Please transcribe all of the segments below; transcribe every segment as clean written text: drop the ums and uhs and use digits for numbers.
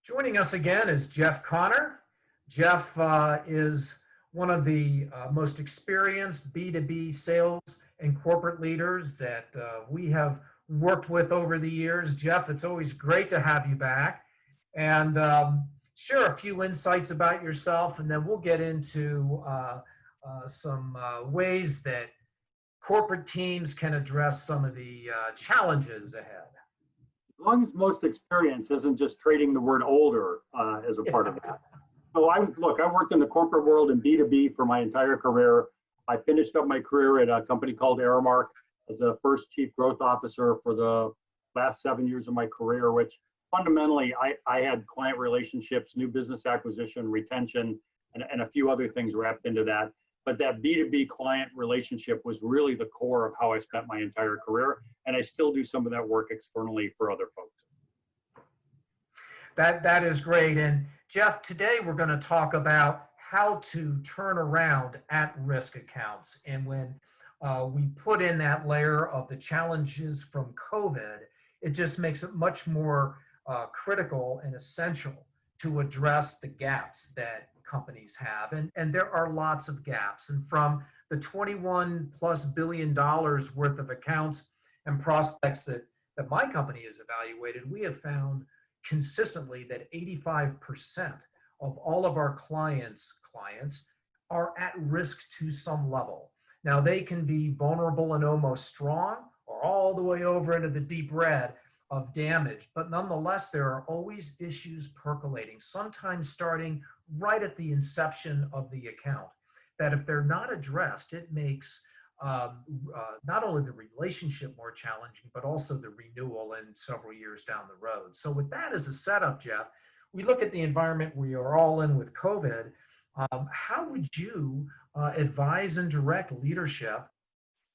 Joining us again is Jeff Connor. Jeff is one of the most experienced B2B sales and corporate leaders that we have worked with over the years. Jeff, it's always great to have you back, and share a few insights about yourself, and then we'll get into some ways that corporate teams can address some of the challenges ahead. As long as most experience isn't just trading the word older as a part of that. So I worked in the corporate world in B2B for my entire career. I finished up my career at a company called Aramark as the first chief growth officer for the last 7 years of my career, which fundamentally I had client relationships, new business acquisition, retention, and a few other things wrapped into that. But that B2B client relationship was really the core of how I spent my entire career. And I still do some of that work externally for other folks. That is great. And Jeff, today we're going to talk about how to turn around at-risk accounts. And when we put in that layer of the challenges from COVID, it just makes it much more critical and essential to address the gaps that companies have. And there are lots of gaps. And from the $21+ billion worth of accounts and prospects that my company has evaluated, we have found consistently that 85% of all of our clients are at risk to some level. Now, they can be vulnerable and almost strong, or all the way over into the deep red of damage, but nonetheless, there are always issues percolating, sometimes starting right at the inception of the account, that if they're not addressed, it makes not only the relationship more challenging, but also the renewal in several years down the road. So with that as a setup, Jeff, we look at the environment we are all in with COVID. How would you advise and direct leadership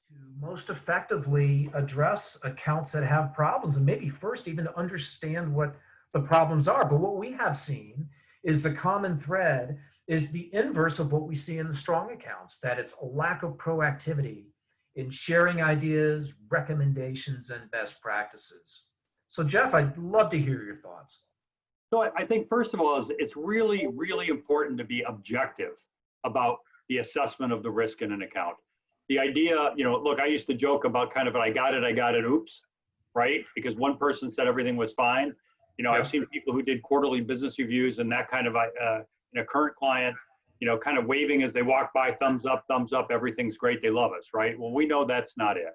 to most effectively address accounts that have problems, and maybe first even to understand what the problems are? But what we have seen is the common thread is the inverse of what we see in the strong accounts, that it's a lack of proactivity in sharing ideas, recommendations, and best practices. So Jeff, I'd love to hear your thoughts. So I think first of all, it's really, really important to be objective about the assessment of the risk in an account. The idea, look, I used to joke about kind of, I got it, oops, right? Because one person said everything was fine. Yeah. I've seen people who did quarterly business reviews and that kind of, in a current client, kind of waving as they walk by, thumbs up, everything's great, they love us, right? Well, we know that's not it.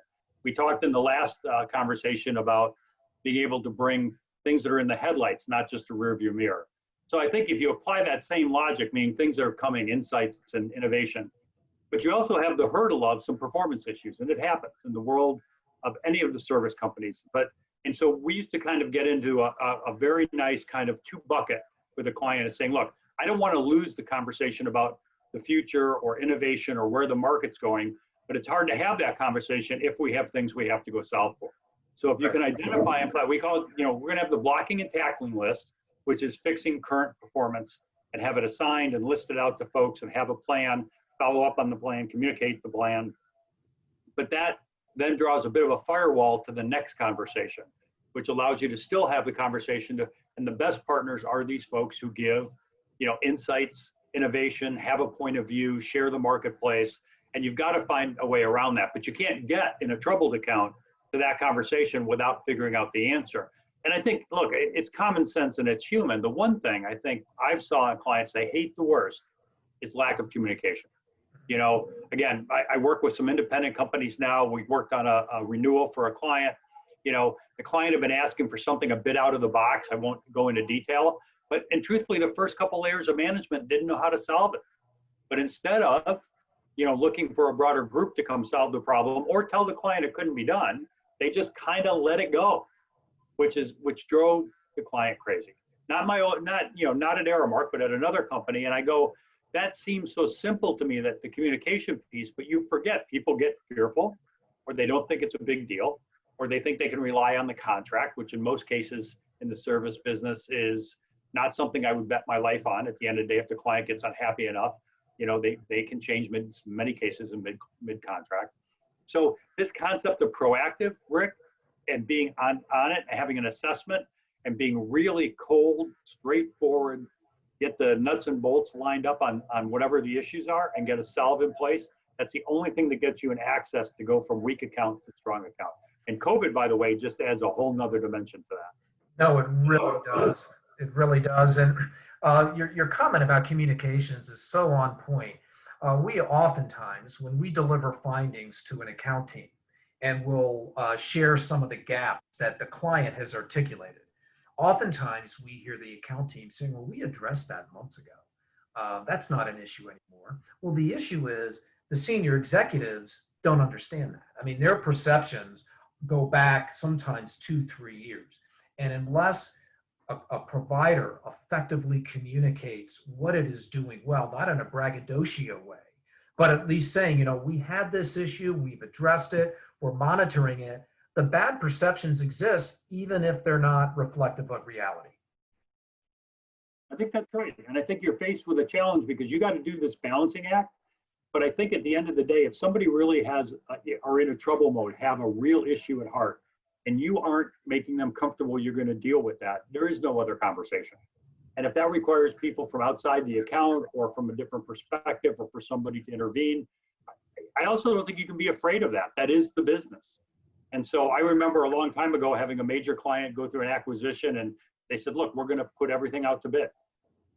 We talked in the last conversation about being able to bring things that are in the headlights, not just a rear view mirror. So I think if you apply that same logic, meaning things that are coming, insights and innovation, but you also have the hurdle of some performance issues, and it happens in the world of any of the service companies. And so we used to kind of get into a very nice kind of two bucket with a client is saying, look, I don't want to lose the conversation about the future or innovation or where the market's going, but it's hard to have that conversation if we have things we have to go solve for. So if you can identify and we call it, we're going to have the blocking and tackling list, which is fixing current performance, and have it assigned and listed out to folks and have a plan, follow up on the plan, communicate the plan. But that then draws a bit of a firewall to the next conversation, which allows you to still have the conversation and the best partners are these folks who give, insights, innovation, have a point of view, share the marketplace, and you've got to find a way around that. But you can't get in a troubled account to that conversation without figuring out the answer. And I think, look, it's common sense and it's human. The one thing I think I've saw in clients they hate the worst is lack of communication. Again, I work with some independent companies now. We worked on a renewal for a client. The client had been asking for something a bit out of the box. I won't go into detail, and truthfully, the first couple layers of management didn't know how to solve it. But instead of, looking for a broader group to come solve the problem or tell the client it couldn't be done, they just kind of let it go, which drove the client crazy. Not at Aramark, but at another company. And I go, that seems so simple to me, that the communication piece, but you forget people get fearful, or they don't think it's a big deal, or they think they can rely on the contract, which in most cases in the service business is not something I would bet my life on. At the end of the day, if the client gets unhappy enough, they can change many cases in mid-contract. So this concept of proactive, Rick, and being on it and having an assessment and being really cold, straightforward, get the nuts and bolts lined up on whatever the issues are and get a solve in place. That's the only thing that gets you an access to go from weak account to strong account. And COVID, by the way, just adds a whole nother dimension to that. No, it really does. It really does. And your comment about communications is so on point. We oftentimes, when we deliver findings to an account team, and we'll share some of the gaps that the client has articulated, oftentimes we hear the account team saying, well, we addressed that months ago. That's not an issue anymore. Well, the issue is the senior executives don't understand that. I mean, their perceptions go back sometimes 2-3 years. And unless a provider effectively communicates what it is doing well, not in a braggadocio way, but at least saying, you know, we had this issue, we've addressed it, we're monitoring it. The bad perceptions exist even if they're not reflective of reality. I think that's right. And I think you're faced with a challenge because you got to do this balancing act. But I think at the end of the day, if somebody really are in a trouble mode, have a real issue at heart, and you aren't making them comfortable you're going to deal with that, there is no other conversation. And if that requires people from outside the account or from a different perspective or for somebody to intervene, I also don't think you can be afraid of that. That is the business. And so I remember a long time ago having a major client go through an acquisition and they said, look, we're going to put everything out to bid.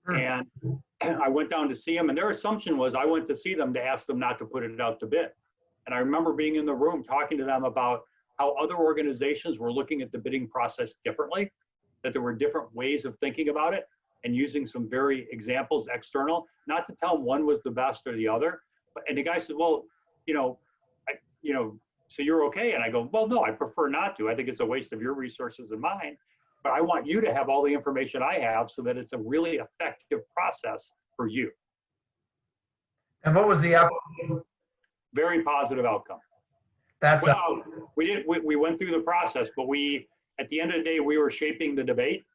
And I went down to see them, and their assumption was I went to see them to ask them not to put it out to bid. And I remember being in the room talking to them about how other organizations were looking at the bidding process differently, that there were different ways of thinking about it, and using some very examples external, not to tell them one was the best or the other. And the guy said, well, so you're okay? And I go, well, no, I prefer not to. I think it's a waste of your resources and mine. But I want you to have all the information I have so that it's a really effective process for you. And what was the outcome? Very positive outcome. That's well, we went through the process, but at the end of the day, we were shaping the debate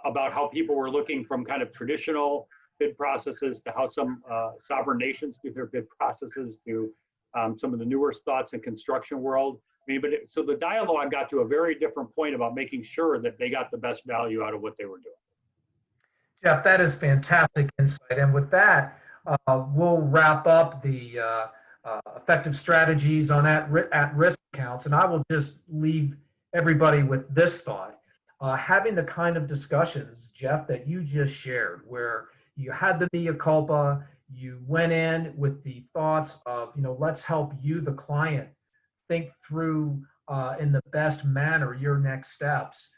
about how people were looking from kind of traditional bid processes to how some sovereign nations do their bid processes to some of the newer thoughts in construction world. I mean, so the dialogue got to a very different point about making sure that they got the best value out of what they were doing. Jeff, that is fantastic insight. And with that, we'll wrap up the effective strategies on at-risk accounts. And I will just leave everybody with this thought. Having the kind of discussions, Jeff, that you just shared, where you had the mea culpa, you went in with the thoughts of, let's help you, the client, think through in the best manner your next steps.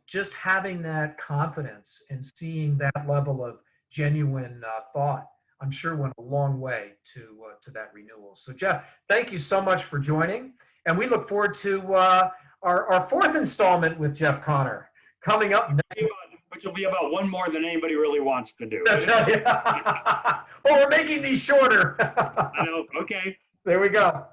Just having that confidence and seeing that level of genuine thought, I'm sure went a long way to that renewal. So Jeff, thank you so much for joining. And we look forward to our fourth installment with Jeff Connor coming up next week. Which will be about one more than anybody really wants to do. That's right. Well, we're making these shorter. I know. Okay. There we go.